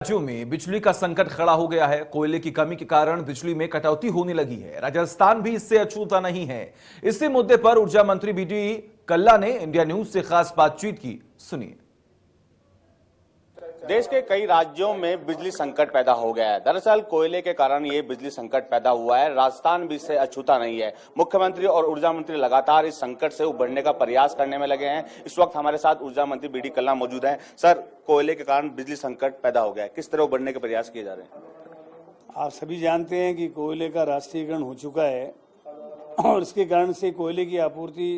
राज्यों में बिजली का संकट खड़ा हो गया है। कोयले की कमी के कारण बिजली में कटौती होने लगी है। राजस्थान भी इससे अछूता नहीं है। इसी मुद्दे पर ऊर्जा मंत्री बीडी कल्ला ने इंडिया न्यूज से खास बातचीत की। सुनिए। देश के कई राज्यों में बिजली संकट पैदा हो गया है। दरअसल कोयले के कारण ये बिजली संकट पैदा हुआ है। राजस्थान भी इससे अछूता नहीं है। मुख्यमंत्री और ऊर्जा मंत्री लगातार इस संकट से उबरने का प्रयास करने में लगे हैं। इस वक्त हमारे साथ ऊर्जा मंत्री बीडी कल्ला मौजूद हैं। सर, कोयले के कारण बिजली संकट पैदा हो गया है, किस तरह उबरने के प्रयास किए जा रहे हैं? आप सभी जानते हैं कि कोयले का राष्ट्रीयकरण हो चुका है और इसके कारण से कोयले की आपूर्ति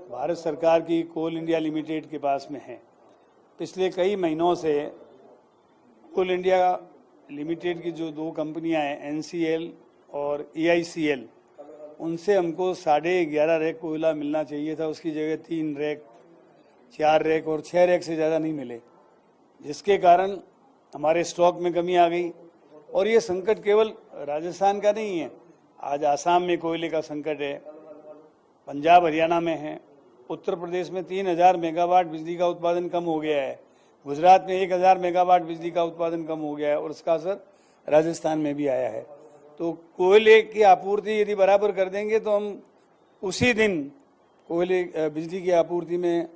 भारत सरकार की कोल इंडिया लिमिटेड के पास में है। पिछले कई महीनों से कोल इंडिया लिमिटेड की जो दो कंपनियां हैं NCL और EICL, उनसे हमको 11.5 रैक कोयला मिलना चाहिए था। उसकी जगह 3 रैक, 4 रैक और 6 रैक से ज़्यादा नहीं मिले, जिसके कारण हमारे स्टॉक में कमी आ गई। और ये संकट केवल राजस्थान का नहीं है, आज आसाम में कोयले का संकट है, पंजाब हरियाणा में है, उत्तर प्रदेश में 3000 मेगावाट बिजली का उत्पादन कम हो गया है, गुजरात में 1000 मेगावाट बिजली का उत्पादन कम हो गया है और उसका असर राजस्थान में भी आया है। तो कोयले की आपूर्ति यदि बराबर कर देंगे तो हम उसी दिन कोयले बिजली की आपूर्ति में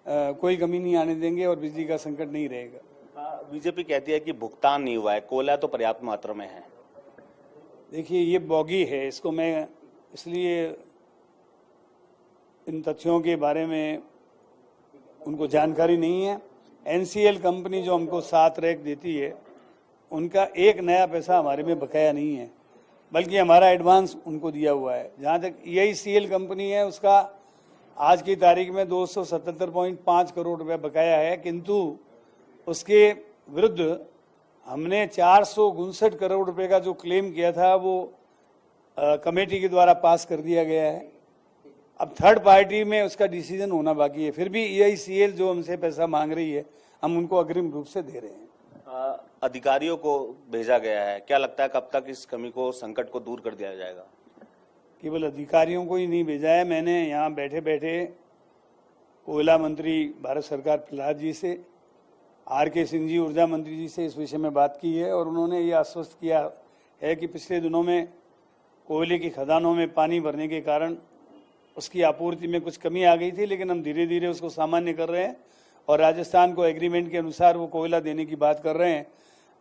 कोई कमी नहीं आने देंगे और बिजली का संकट नहीं रहेगा। बीजेपी कहती है कि भुगतान नहीं हुआ है, कोयला तो पर्याप्त मात्रा में है। देखिए, ये बॉगी है, इसको मैं इसलिए इन तथ्यों के बारे में उनको जानकारी नहीं है। NCL कंपनी जो हमको 7 रैक देती है, उनका एक नया पैसा हमारे में बकाया नहीं है, बल्कि हमारा एडवांस उनको दिया हुआ है। जहाँ तक EICL कंपनी है, उसका आज की तारीख में 277.5 करोड़ रुपए बकाया है, किंतु उसके विरुद्ध हमने 459 करोड़ रुपए का जो क्लेम किया था वो कमेटी के द्वारा पास कर दिया गया है। अब थर्ड पार्टी में उसका डिसीजन होना बाकी है। फिर भी EICL जो हमसे पैसा मांग रही है, हम उनको अग्रिम रूप से दे रहे हैं। अधिकारियों को भेजा गया है, क्या लगता है कब तक इस कमी को, संकट को दूर कर दिया जाएगा? केवल अधिकारियों को ही नहीं भेजा है, मैंने यहाँ बैठे बैठे कोयला मंत्री भारत सरकार प्रहलाद जी से, RK सिंह जी ऊर्जा मंत्री जी से इस विषय में बात की है और उन्होंने ये आश्वस्त किया है कि पिछले दिनों में कोयले की खदानों में पानी भरने के कारण उसकी आपूर्ति में कुछ कमी आ गई थी, लेकिन हम धीरे धीरे उसको सामान्य कर रहे हैं और राजस्थान को एग्रीमेंट के अनुसार वो कोयला देने की बात कर रहे हैं।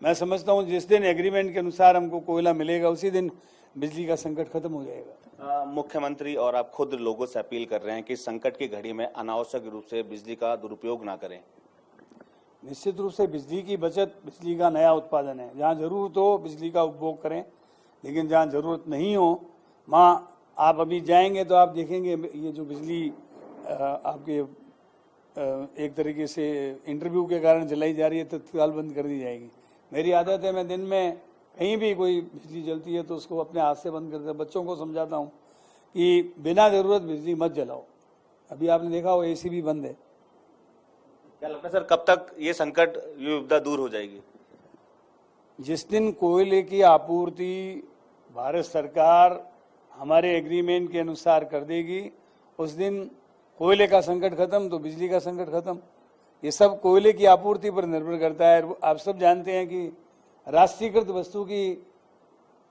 मैं समझता हूँ जिस दिन एग्रीमेंट के अनुसार हमको कोयला मिलेगा उसी दिन बिजली का संकट खत्म हो जाएगा। मुख्यमंत्री और आप खुद लोगों से अपील कर रहे हैं कि संकट की घड़ी में अनावश्यक रूप से बिजली का दुरुपयोग ना करें। निश्चित रूप से बिजली की बचत, बिजली का नया उत्पादन है। जहाँ जरूरत हो बिजली का उपभोग करें, लेकिन जहाँ जरूरत नहीं हो वहाँ आप अभी जाएंगे तो आप देखेंगे ये जो बिजली आपके एक तरीके से इंटरव्यू के कारण जलाई जा रही है, तत्काल बंद कर दी जाएगी। मेरी आदत है, मैं दिन में कहीं भी कोई बिजली जलती है तो उसको अपने हाथ से बंद कर देता। बच्चों को समझाता हूँ कि बिना जरूरत बिजली मत जलाओ। अभी आपने देखा हो AC भी बंद है। क्या लगता है सर, कब तक ये संकट, ये विपदा दूर हो जाएगी? जिस दिन कोयले की आपूर्ति भारत सरकार हमारे एग्रीमेंट के अनुसार कर देगी, उस दिन कोयले का संकट खत्म तो बिजली का संकट खत्म। ये सब कोयले की आपूर्ति पर निर्भर करता है। आप सब जानते हैं कि राष्ट्रीयकृत वस्तु की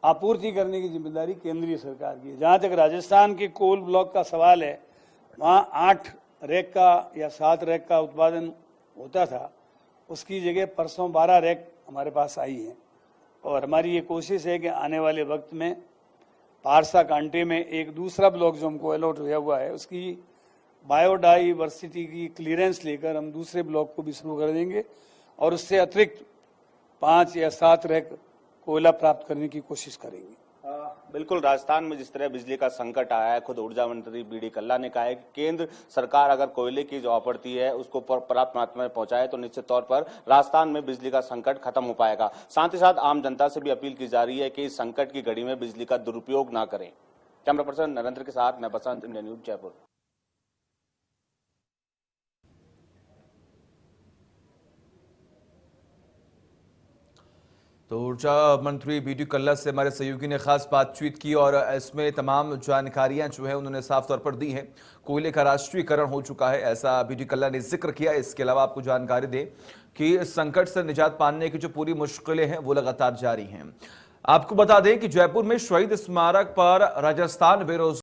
आपूर्ति करने की जिम्मेदारी केंद्रीय सरकार की है। जहाँ तक राजस्थान के कोल ब्लॉक का सवाल है, वहाँ 8 रैक का या 7 रैक का उत्पादन होता था, उसकी जगह परसों 12 रैक हमारे पास आई है। और हमारी ये कोशिश है कि आने वाले वक्त में पारसा कांटे में एक दूसरा ब्लॉक जो हमको अलॉट हुआ हुआ है, उसकी बायोडाइवर्सिटी की क्लियरेंस लेकर हम दूसरे ब्लॉक को भी शुरू कर देंगे और उससे अतिरिक्त 5 या 7 रैक कोयला प्राप्त करने की कोशिश करेंगे। बिल्कुल, राजस्थान में जिस तरह बिजली का संकट आया है, खुद ऊर्जा मंत्री बीडी कल्ला ने कहा है कि केंद्र सरकार अगर कोयले की जो आपूर्ति है उसको पर्याप्त मात्रा में पहुंचाए तो निश्चित तौर पर राजस्थान में बिजली का संकट खत्म हो पाएगा। साथ ही साथ आम जनता से भी अपील की जा रही है कि इस संकट की घड़ी में बिजली का दुरुपयोग ना करें। कैमरा पर्सन नरेंद्र के साथ मैं बसंत, इंडिया न्यूज, जयपुर। तो ऊर्जा मंत्री बीडी कल्ला से हमारे सहयोगी ने खास बातचीत की और इसमें तमाम जानकारियां जो है उन्होंने साफ तौर पर दी हैं। कोयले का राष्ट्रीयकरण हो चुका है, ऐसा बीडी कल्ला ने जिक्र किया। इसके अलावा आपको जानकारी दें कि इस संकट से निजात पाने की जो पूरी मुश्किलें हैं वो लगातार जारी हैं। आपको बता दें कि जयपुर में शहीद स्मारक पर राजस्थान बेरोजगार